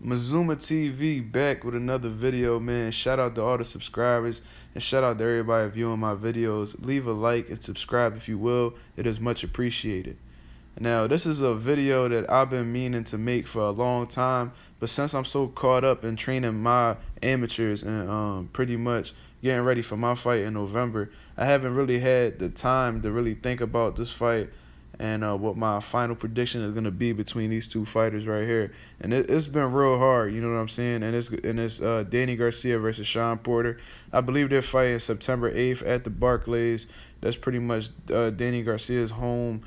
Mazuma TV back with another video, man. Shout out to all the subscribers and shout out to everybody viewing my videos. Leave a like and subscribe if you will. It is much appreciated. Now, this is a video that I've been meaning to make for a long time, but since I'm so caught up in training my amateurs and pretty much getting ready for my fight in November, I haven't really had the time to really think about this fight and what my final prediction is gonna be between these two fighters right here. And it's been real hard, you know what I'm saying? And it's Danny Garcia versus Shawn Porter. I believe they're fighting September 8th at the Barclays. That's pretty much Danny Garcia's home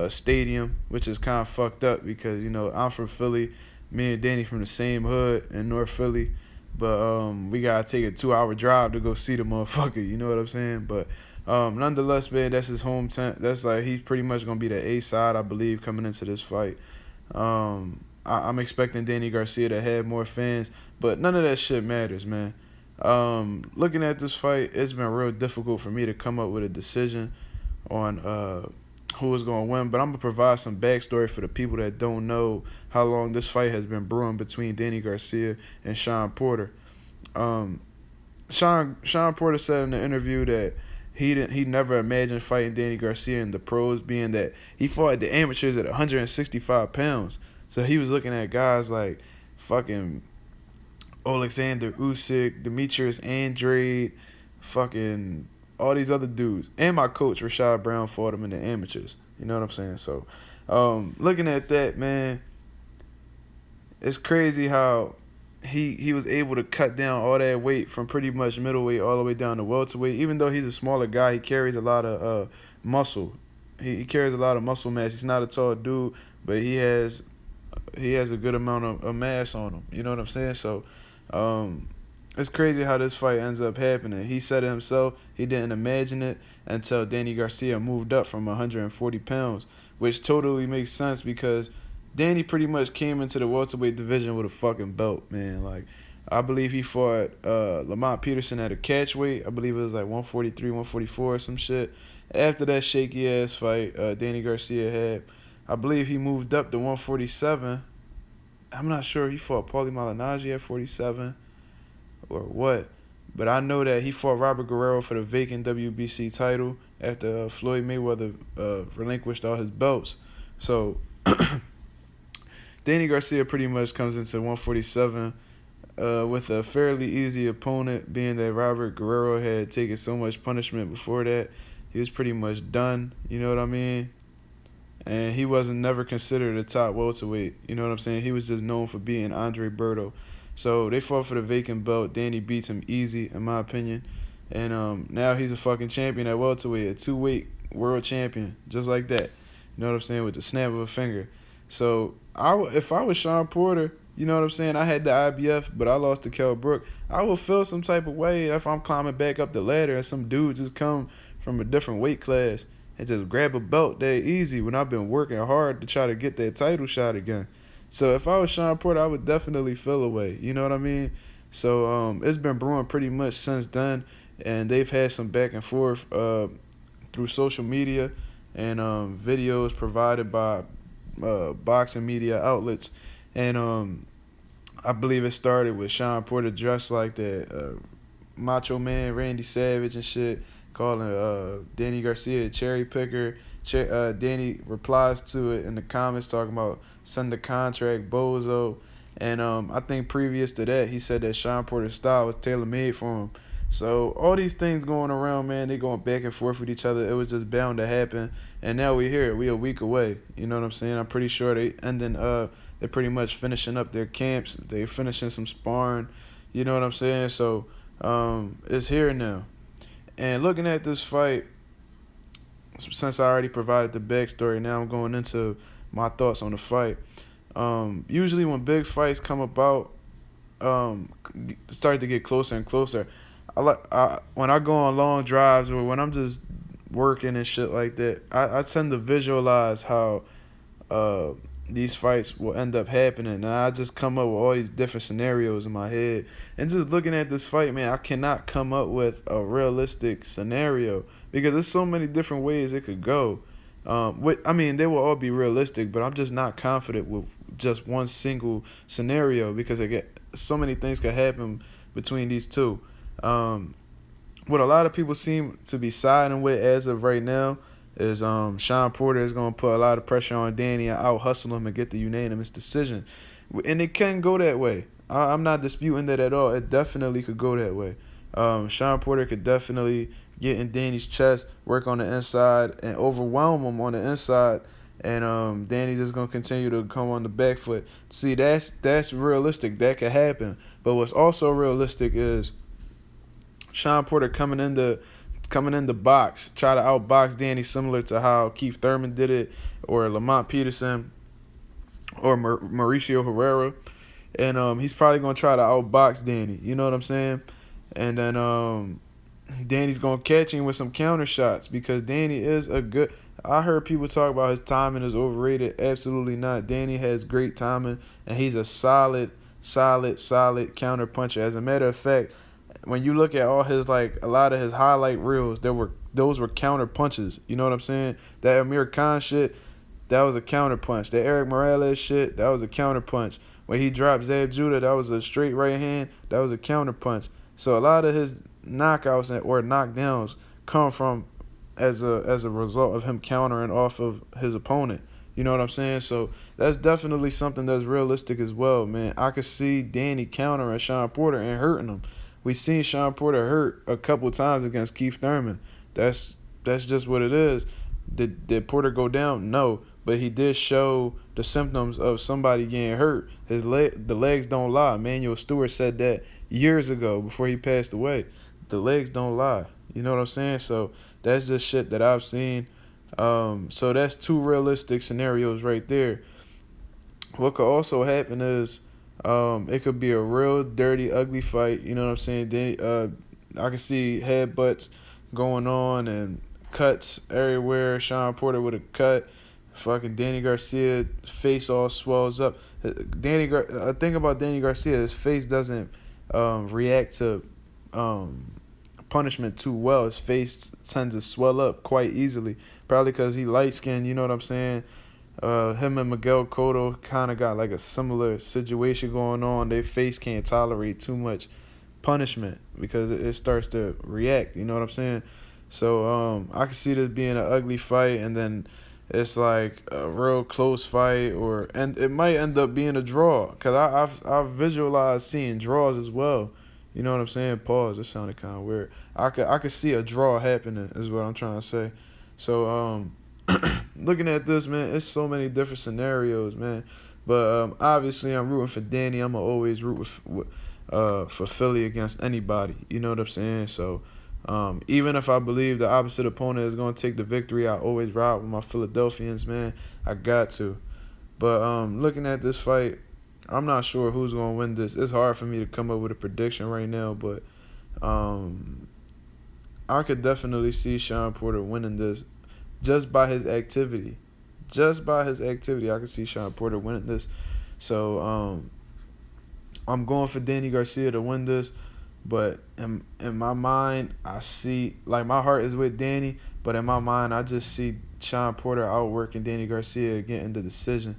stadium, which is kind of fucked up because I'm from Philly. Me and Danny from the same hood in North Philly, but we gotta take a 2 hour drive to go see the motherfucker. You know what I'm saying? But nonetheless, man, that's his hometown. That's like he's pretty much gonna be the A side, I believe, coming into this fight. I'm expecting Danny Garcia to have more fans, but none of that shit matters, man. Looking at this fight, it's been real difficult for me to come up with a decision on who is going to win, but I'm going to provide some backstory for the people that don't know how long this fight has been brewing between Danny Garcia and Shawn Porter. Shawn Porter said in the interview that he never imagined fighting Danny Garcia in the pros, being that he fought at the amateurs at 165 pounds. So he was looking at guys like fucking Alexander Usyk, Demetrius Andrade, fucking all these other dudes, and my coach Rashad Brown fought him in the amateurs. You know what I'm saying? So, looking at that, man, it's crazy how he was able to cut down all that weight from pretty much middleweight all the way down to welterweight. Even though he's a smaller guy, he carries a lot of muscle. He carries a lot of muscle mass. He's not a tall dude, but he has a good amount of mass on him. You know what I'm saying? So, it's crazy how this fight ends up happening. He said it himself. He didn't imagine it until Danny Garcia moved up from 140 pounds, which totally makes sense because Danny pretty much came into the welterweight division with a fucking belt, man. Like, I believe he fought Lamont Peterson at a catchweight. I believe it was like 143, 144 or some shit. After that shaky-ass fight Danny Garcia had, I believe he moved up to 147. I'm not sure if he fought Paulie Malignaggi at 47 or what, but I know that he fought Robert Guerrero for the vacant WBC title after Floyd Mayweather relinquished all his belts. So Danny Garcia pretty much comes into 147 with a fairly easy opponent, being that Robert Guerrero had taken so much punishment before that. He was pretty much done, you know what I mean? And he wasn't never considered a top welterweight, you know what I'm saying? He was just known for beating Andre Berto. So they fought for the vacant belt. Danny beats him easy, in my opinion. And now he's a fucking champion at welterweight, a two-weight world champion, just like that. You know what I'm saying? With the snap of a finger. So if I was Shawn Porter, you know what I'm saying? I had the IBF, but I lost to Kell Brook. I would feel some type of way if I'm climbing back up the ladder and some dude just come from a different weight class and just grab a belt that easy when I've been working hard to try to get that title shot again. So if I was Shawn Porter, I would definitely feel away. You know what I mean? So it's been brewing pretty much since then, and they've had some back and forth through social media and videos provided by boxing media outlets. And I believe it started with Shawn Porter dressed like that Macho Man Randy Savage and shit, calling Danny Garcia a cherry picker. Danny replies to it in the comments talking about send the contract, bozo. And I think previous to that, he said that Shawn Porter's style was tailor-made for him. So all these things going around, man, they going back and forth with each other. It was just bound to happen. And now we're here. We're a week away. You know what I'm saying? I'm pretty sure they're pretty much finishing up their camps. They're finishing some sparring. You know what I'm saying? So it's here now. And looking at this fight, since I already provided the backstory, now I'm going into my thoughts on the fight. Usually when big fights come about, start to get closer and closer, when I go on long drives or when I'm just working and shit like that, I tend to visualize how these fights will end up happening, and I just come up with all these different scenarios in my head. And just looking at this fight, man, I cannot come up with a realistic scenario because there's so many different ways it could go. I mean, they will all be realistic, but I'm just not confident with just one single scenario because so many things could happen between these two. Um, what a lot of people seem to be siding with as of right now is Shawn Porter is going to put a lot of pressure on Danny and out hustle him and get the unanimous decision, and it can go that way. I'm not disputing that at all. It definitely could go that way. Shawn Porter could definitely get in Danny's chest, work on the inside, and overwhelm him on the inside. And Danny's just gonna continue to come on the back foot. See, that's realistic. That could happen. But what's also realistic is Shawn Porter coming in the box, try to outbox Danny, similar to how Keith Thurman did it, or Lamont Peterson, or Mauricio Herrera, and he's probably gonna try to outbox Danny. You know what I'm saying? And then Danny's gonna catch him with some counter shots because Danny is a good. I heard people talk about his timing is overrated. Absolutely not. Danny has great timing, and he's a solid counter puncher. As a matter of fact, when you look at all his a lot of his highlight reels, those were counter punches. You know what I'm saying? That Amir Khan shit, that was a counter punch. That Eric Morales shit, that was a counter punch. When he dropped Zab Judah, that was a straight right hand. That was a counter punch. So a lot of his knockouts or knockdowns come from as a result of him countering off of his opponent. You know what I'm saying? So that's definitely something that's realistic as well, man. I could see Danny countering Shawn Porter and hurting him. We seen Shawn Porter hurt a couple times against Keith Thurman. That's just what it is. Did Porter go down? No, but he did show the symptoms of somebody getting hurt. The legs don't lie. Emanuel Stewart said that years ago before he passed away. The legs don't lie. You know what I'm saying? So that's just shit that I've seen. So that's two realistic scenarios right there. What could also happen is it could be a real dirty, ugly fight. You know what I'm saying? I can see headbutts going on and cuts everywhere. Shawn Porter with a cut. Fucking Danny Garcia face all swells up. Thing about Danny Garcia, his face doesn't react to punishment too well. His face tends to swell up quite easily. Probably because he light skinned, you know what I'm saying? Him and Miguel Cotto kind of got like a similar situation going on. Their face can't tolerate too much punishment because it starts to react, you know what I'm saying? So I can see this being an ugly fight, and then it's like a real close fight, and it might end up being a draw because I've visualized seeing draws as well. You know what I'm saying? Pause. That sounded kind of weird. I could see a draw happening is what I'm trying to say. So looking at this, man, it's so many different scenarios, man. But obviously, I'm rooting for Danny. I'm gonna always root for Philly against anybody. You know what I'm saying? So even if I believe the opposite opponent is gonna take the victory, I always ride with my Philadelphians, man. I got to. But looking at this fight, I'm not sure who's gonna win this. It's hard for me to come up with a prediction right now, but I could definitely see Shawn Porter winning this just by his activity. Just by his activity, I could see Shawn Porter winning this. So I'm going for Danny Garcia to win this, but in my mind, I see, like, my heart is with Danny, but in my mind, I just see Shawn Porter outworking Danny Garcia, getting the decision,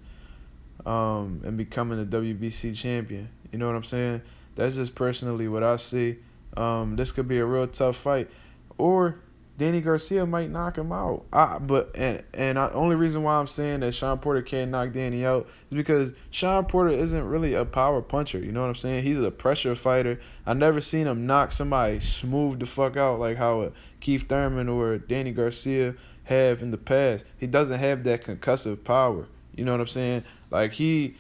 and becoming the WBC champion. You know what I'm saying? That's just personally what I see. This could be a real tough fight, or Danny Garcia might knock him out. The only reason why I'm saying that Shawn Porter can't knock Danny out is because Shawn Porter isn't really a power puncher. You know what I'm saying? He's a pressure fighter. I never seen him knock somebody smooth the fuck out like how Keith Thurman or Danny Garcia have in the past. He doesn't have that concussive power. You know what I'm saying? Like I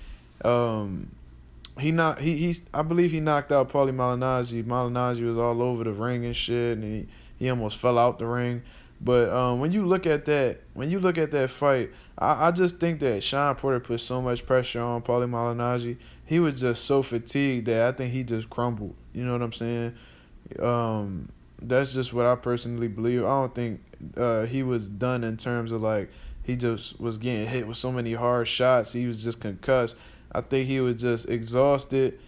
believe he knocked out Paulie Malignaggi. Malignaggi was all over the ring and shit, and he almost fell out the ring. But when you look at that fight, I just think that Shawn Porter put so much pressure on Paulie Malignaggi. He was just so fatigued that I think he just crumbled. You know what I'm saying? That's just what I personally believe. I don't think he was done in terms of like he just was getting hit with so many hard shots. He was just concussed. I think he was just exhausted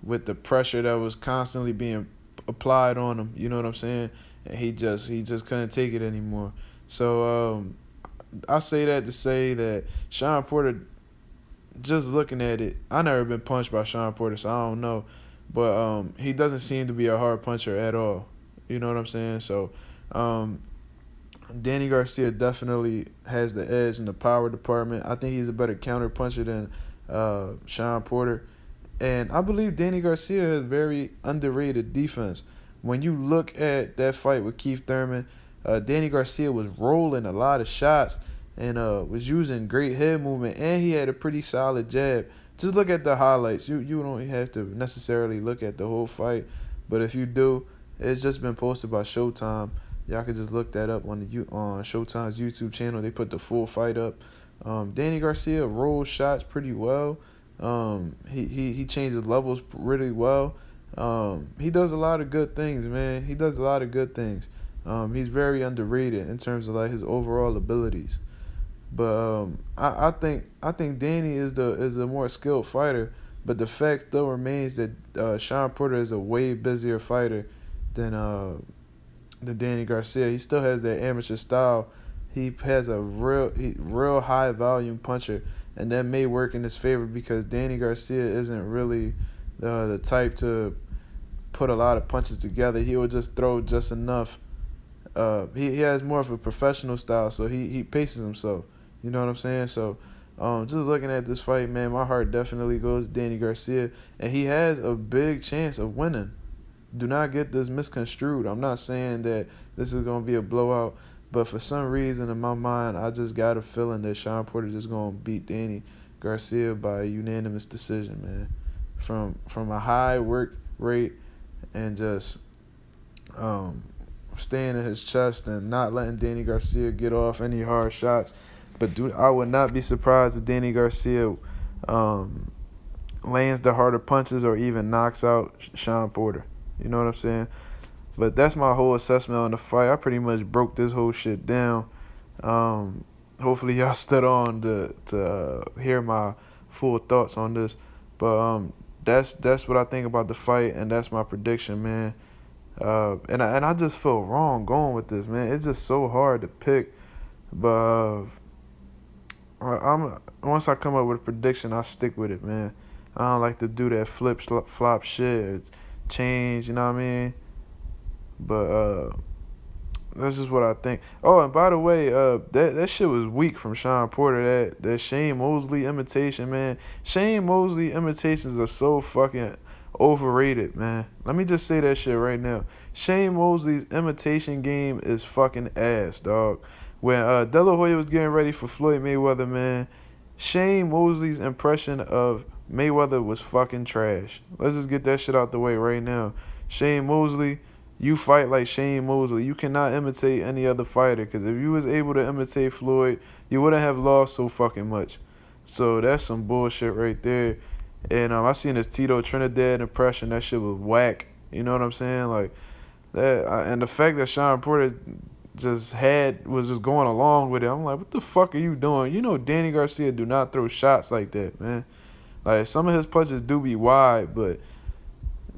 with the pressure that was constantly being applied on him. You know what I'm saying? And he just couldn't take it anymore. So I say that to say that Shawn Porter, just looking at it, I never been punched by Shawn Porter, so I don't know. But he doesn't seem to be a hard puncher at all. You know what I'm saying? So um, Danny Garcia definitely has the edge in the power department. I think he's a better counter puncher than Shawn Porter. And I believe Danny Garcia has very underrated defense. When you look at that fight with Keith Thurman, Danny Garcia was rolling a lot of shots and was using great head movement, and he had a pretty solid jab. Just look at the highlights. You don't have to necessarily look at the whole fight, but if you do, it's just been posted by Showtime. Y'all can just look that up on Showtime's YouTube channel. They put the full fight up. Danny Garcia rolls shots pretty well. He changes levels really well. He does a lot of good things, man. He does a lot of good things. He's very underrated in terms of like his overall abilities. But I think Danny is the more skilled fighter. But the fact still remains that Shawn Porter is a way busier fighter than Danny Garcia. He still has that amateur style. He has a real high volume puncher, and that may work in his favor because Danny Garcia isn't really the type to put a lot of punches together. He will just throw just enough. He has more of a professional style, so he paces himself. You know what I'm saying? So just looking at this fight, man, my heart definitely goes to Danny Garcia, and he has a big chance of winning. Do not get this misconstrued. I'm not saying that this is going to be a blowout, but for some reason in my mind, I just got a feeling that Shawn Porter just going to beat Danny Garcia by a unanimous decision, man. From a high work rate and just staying in his chest and not letting Danny Garcia get off any hard shots. But dude, I would not be surprised if Danny Garcia lands the harder punches or even knocks out Shawn Porter. You know what I'm saying? But that's my whole assessment on the fight. I pretty much broke this whole shit down. Hopefully y'all stood on to hear my full thoughts on this. But that's what I think about the fight, and that's my prediction, man. And I just feel wrong going with this, man. It's just so hard to pick. But once I come up with a prediction, I stick with it, man. I don't like to do that flop shit, change, you know what I mean? But that's just what I think. Oh, and by the way, that shit was weak from Shawn Porter. That Shane Mosley imitation, man. Shane Mosley imitations are so fucking overrated, man. Let me just say that shit right now. Shane Mosley's imitation game is fucking ass, dog. When De La Hoya was getting ready for Floyd Mayweather, man, Shane Mosley's impression of Mayweather was fucking trash. Let's just get that shit out the way right now. Shane Mosley, you fight like Shane Mosley. You cannot imitate any other fighter, because if you was able to imitate Floyd, you wouldn't have lost so fucking much. So that's some bullshit right there. And I seen this Tito Trinidad impression. That shit was whack. You know what I'm saying? Like that, and the fact that Shawn Porter was just going along with it. I'm like, what the fuck are you doing? You know, Danny Garcia do not throw shots like that, man. Like, some of his punches do be wide, but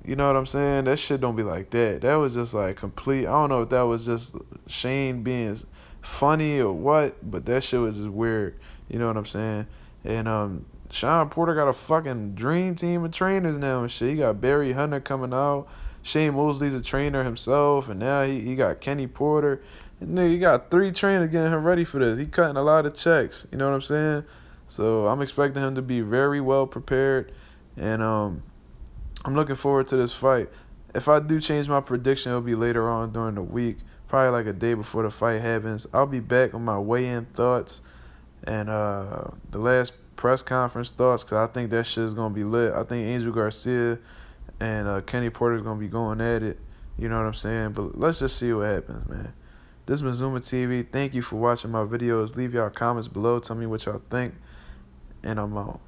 you know what I'm saying? That shit don't be like that. That was just like complete. I don't know if that was just Shane being funny or what, but that shit was just weird. You know what I'm saying? And Shawn Porter got a fucking dream team of trainers now and shit. He got Barry Hunter coming out. Shane Mosley's a trainer himself, and now he got Kenny Porter. And nigga, he got 3 trainers getting him ready for this. He cutting a lot of checks. You know what I'm saying? So I'm expecting him to be very well prepared, and I'm looking forward to this fight. If I do change my prediction, it'll be later on during the week, probably like a day before the fight happens. I'll be back on my weigh-in thoughts and the last press conference thoughts, because I think that shit is going to be lit. I think Angel Garcia and Kenny Porter is going to be going at it. You know what I'm saying? But let's just see what happens, man. This is Mazuma TV. Thank you for watching my videos. Leave y'all comments below. Tell me what y'all think. And I'm out.